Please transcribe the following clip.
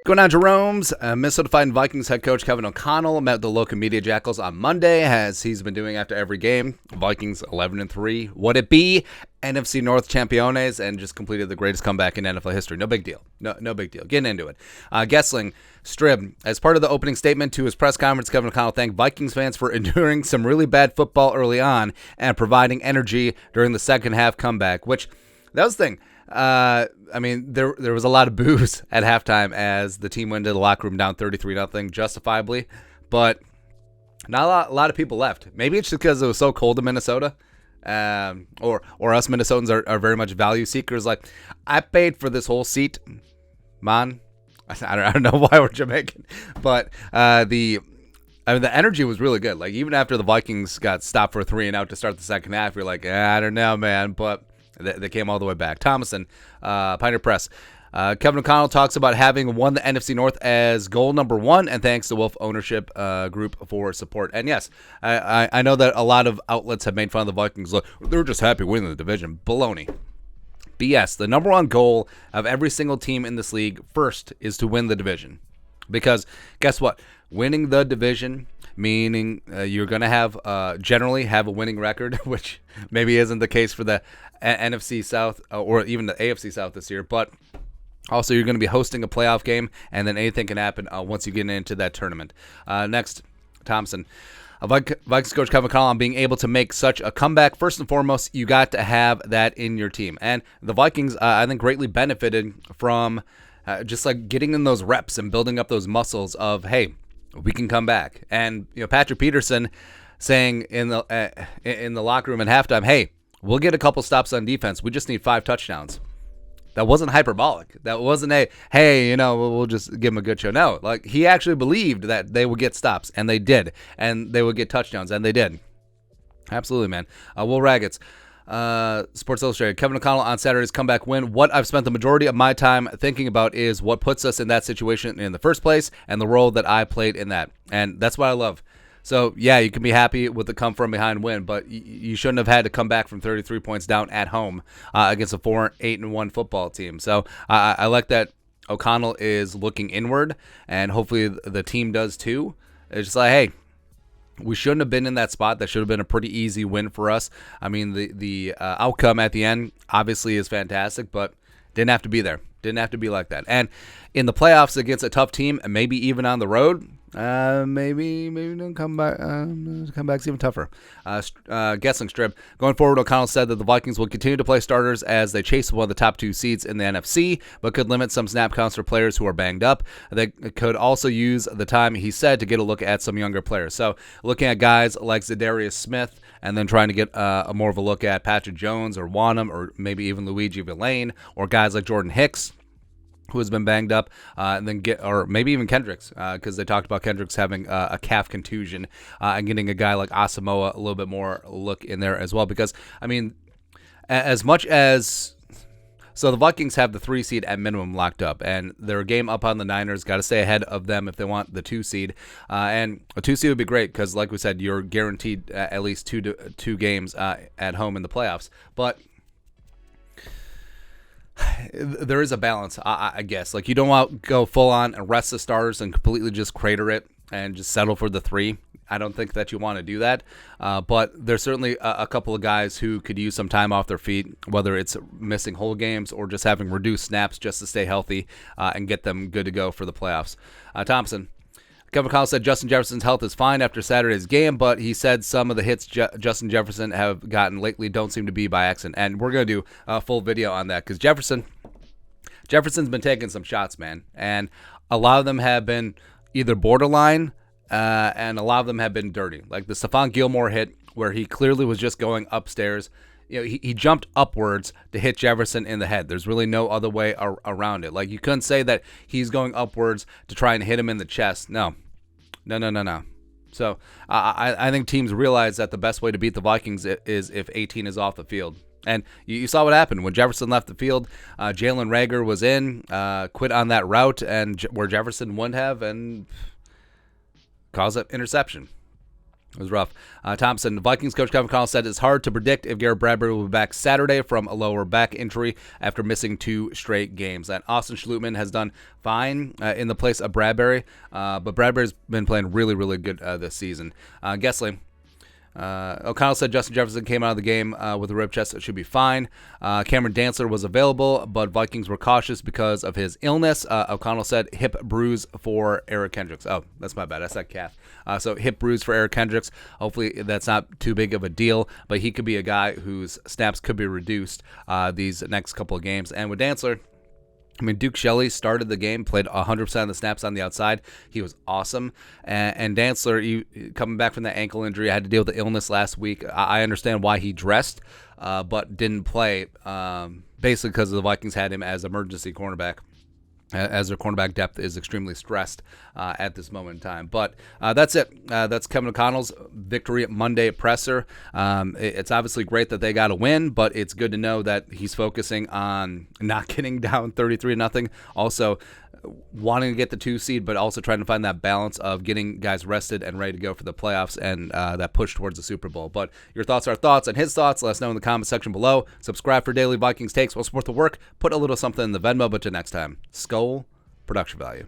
Going on, Jerome's Minnesota Vikings head coach Kevin O'Connell met the local media jackals on Monday, as he's been doing after every game. Vikings 11-3. Would it be NFC North Championes, and just completed the greatest comeback in NFL history? No big deal. No big deal. Getting into it. Gessling, Strib, as part of the opening statement to his press conference, Kevin O'Connell thanked Vikings fans for enduring some really bad football early on and providing energy during the second half comeback, which that was the thing. There was a lot of boos at halftime as the team went into the locker room down 33-0, justifiably, but not a lot of people left. Maybe it's just because it was so cold in Minnesota, or us Minnesotans are very much value seekers. Like, I paid for this whole seat, man. I don't know why we're Jamaican, but the energy was really good. Like, even after the Vikings got stopped for a 3-and-out to start the second half, you're like, I don't know, man, but they came all the way back. Thomason, Pioneer Press. Kevin O'Connell talks about having won the NFC North as goal number one, and thanks to Wolf ownership group for support. And yes, I know that a lot of outlets have made fun of the Vikings. Look, they're just happy winning the division. Baloney. BS. The number one goal of every single team in this league first is to win the division. Because guess what? Winning the division, meaning you're going to have generally have a winning record, which maybe isn't the case for the NFC South or even the AFC South this year, but also you're going to be hosting a playoff game, and then anything can happen once you get into that tournament. Next, Thompson. Vikings coach Kevin O'Connell on being able to make such a comeback. First and foremost, you got to have that in your team. And the Vikings, I think, greatly benefited from just like getting in those reps and building up those muscles of, hey, we can come back. And Patrick Peterson saying in the locker room at halftime, hey, we'll get a couple stops on defense. We just need 5 touchdowns. That wasn't hyperbolic. That wasn't hey, we'll just give them a good show. No, like, he actually believed that they would get stops, and they did. And they would get touchdowns, and they did. Absolutely, man. Will Raggets, Sports Illustrated. Kevin O'Connell on Saturday's comeback win. What I've spent the majority of my time thinking about is what puts us in that situation in the first place and the role that I played in that. And that's what I love. So, yeah, you can be happy with the come-from-behind win, but you shouldn't have had to come back from 33 points down at home against a 4-8-1 football team. So I like that O'Connell is looking inward, and hopefully the team does too. It's just like, hey, we shouldn't have been in that spot. That should have been a pretty easy win for us. I mean, the outcome at the end obviously is fantastic, but didn't have to be there. Didn't have to be like that. And in the playoffs against a tough team, and maybe even on the road, maybe don't come back. Comeback's even tougher. Gessling Strip. Going forward, O'Connell said that the Vikings will continue to play starters as they chase one of the top 2 seeds in the NFC, but could limit some snap counts for players who are banged up. They could also use the time, he said, to get a look at some younger players. So looking at guys like Zadarius Smith, and then trying to get more of a look at Patrick Jones or Wanham, or maybe even Luigi Villain, or guys like Jordan Hicks, who has been banged up, and then or maybe even Kendricks, because they talked about Kendricks having a calf contusion, and getting a guy like Asamoah a little bit more look in there as well. Because, I mean, as much as... So the Vikings have the 3 seed at minimum locked up, and their game up on the Niners. Got to stay ahead of them if they want the 2 seed. And a 2 seed would be great because, like we said, you're guaranteed at least two games at home in the playoffs. But there is a balance, I guess. Like, you don't want to go full on and rest the starters and completely just crater it and just settle for the 3. I don't think that you want to do that. But there's certainly a couple of guys who could use some time off their feet, whether it's missing whole games or just having reduced snaps just to stay healthy and get them good to go for the playoffs. Thompson. Kevin O'Connell said Justin Jefferson's health is fine after Saturday's game, but he said some of the hits Justin Jefferson have gotten lately don't seem to be by accident. And we're going to do a full video on that because Jefferson's been taking some shots, man. And a lot of them have been either borderline and a lot of them have been dirty. Like the Stephon Gilmore hit where he clearly was just going upstairs. He jumped upwards to hit Jefferson in the head. There's really no other way around it. Like, you couldn't say that he's going upwards to try and hit him in the chest. No. So I think teams realize that the best way to beat the Vikings is if 18 is off the field. And you saw what happened when Jefferson left the field. Jalen Reagor was in, quit on that route, and where Jefferson wouldn't have, and caused an interception. It was rough. Thompson, Vikings coach Kevin Connell said it's hard to predict if Garrett Bradbury will be back Saturday from a lower back injury after missing 2 straight games. And Austin Schlutman has done fine in the place of Bradbury, but Bradbury's been playing really, really good this season. Gessling. O'Connell said Justin Jefferson came out of the game with a rib chest. It should be fine. Cameron Dantzler was available, but Vikings were cautious because of his illness. O'Connell said hip bruise for Eric Kendricks. Oh, that's my bad. I said calf. So hip bruise for Eric Kendricks. Hopefully that's not too big of a deal, but he could be a guy whose snaps could be reduced these next couple of games. And with Dantzler, I mean, Duke Shelley started the game, played 100% of the snaps on the outside. He was awesome. And Dantzler, coming back from that ankle injury, had to deal with the illness last week. I understand why he dressed, but didn't play, basically because the Vikings had him as emergency cornerback, as their cornerback depth is extremely stressed at this moment in time. But that's it. That's Kevin O'Connell's Victory Monday presser. It's obviously great that they got a win, but it's good to know that he's focusing on not getting down 33-0. Also, wanting to get the 2 seed, but also trying to find that balance of getting guys rested and ready to go for the playoffs and that push towards the Super Bowl. But your thoughts are thoughts, and his thoughts, let us know in the comment section below. Subscribe for daily Vikings takes. We'll support the work. Put a little something in the Venmo, but till next time, Skull Production Value.